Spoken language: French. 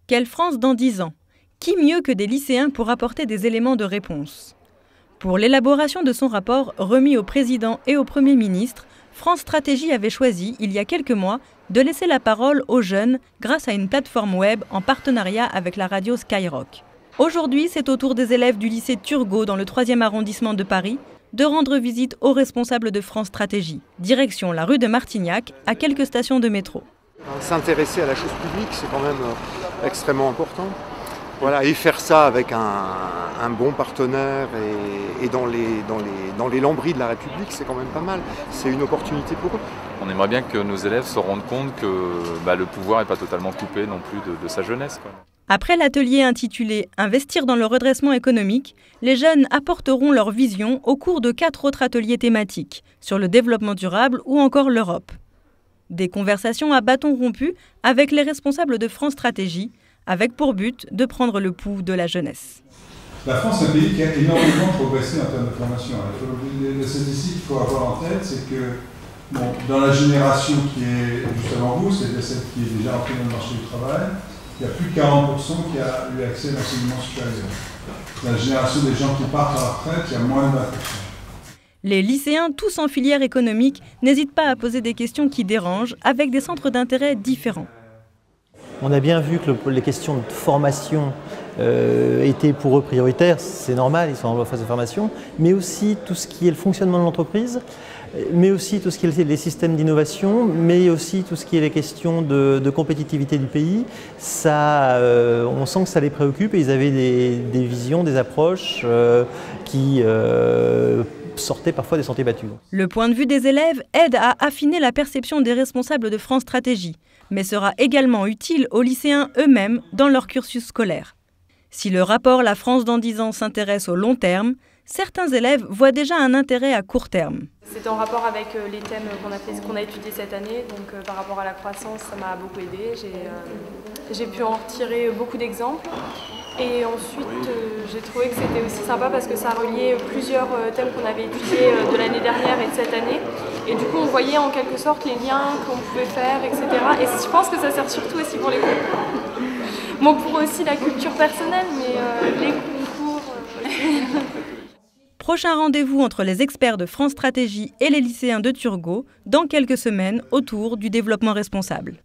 Quelle France dans 10 ans? Qui mieux que des lycéens pour apporter des éléments de réponse? Pour l'élaboration de son rapport remis au président et au Premier ministre, France Stratégie avait choisi, il y a quelques mois, de laisser la parole aux jeunes grâce à une plateforme web en partenariat avec la radio Skyrock. Aujourd'hui, c'est au tour des élèves du lycée Turgot dans le 3e arrondissement de Paris de rendre visite aux responsables de France Stratégie. Direction la rue de Martignac, à quelques stations de métro. S'intéresser à la chose publique, c'est quand même extrêmement important. Voilà, et faire ça avec un bon partenaire et dans les lambris de la République, c'est quand même pas mal. C'est une opportunité pour eux. On aimerait bien que nos élèves se rendent compte que le pouvoir n'est pas totalement coupé non plus de sa jeunesse, quoi. Après l'atelier intitulé « Investir dans le redressement économique », les jeunes apporteront leur vision au cours de 4 autres ateliers thématiques sur le développement durable ou encore l'Europe. Des conversations à bâton rompu avec les responsables de France Stratégie, avec pour but de prendre le pouls de la jeunesse. La France est un pays qui a énormément progressé en termes de formation. La statistique qu'il faut avoir en tête, c'est que dans la génération qui est juste avant vous, c'est-à-dire celle qui est déjà entrée dans le marché du travail, il y a plus de 40% qui a eu accès à l'enseignement supérieur. Dans la génération des gens qui partent à la retraite, il y a moins de 20%. Les lycéens, tous en filière économique, n'hésitent pas à poser des questions qui dérangent, avec des centres d'intérêt différents. On a bien vu que les questions de formation étaient pour eux prioritaires, c'est normal, ils sont en phase de formation, mais aussi tout ce qui est le fonctionnement de l'entreprise, mais aussi tout ce qui est les systèmes d'innovation, mais aussi tout ce qui est les questions de compétitivité du pays. Ça, on sent que ça les préoccupe et ils avaient des visions, des approches qui sortaient parfois des sentiers battus. Le point de vue des élèves aide à affiner la perception des responsables de France Stratégie, mais sera également utile aux lycéens eux-mêmes dans leur cursus scolaire. Si le rapport La France dans 10 ans s'intéresse au long terme, certains élèves voient déjà un intérêt à court terme. C'est en rapport avec les thèmes qu'on a étudiés cette année, donc par rapport à la croissance, ça m'a beaucoup aidé. J'ai pu en retirer beaucoup d'exemples. Et ensuite, j'ai trouvé que c'était aussi sympa parce que ça reliait plusieurs thèmes qu'on avait étudiés de l'année dernière et de cette année. Et du coup, on voyait en quelque sorte les liens qu'on pouvait faire, etc. Et je pense que ça sert surtout aussi pour les concours. Bon, pour aussi la culture personnelle, mais les concours... Prochain rendez-vous entre les experts de France Stratégie et les lycéens de Turgot dans quelques semaines autour du développement responsable.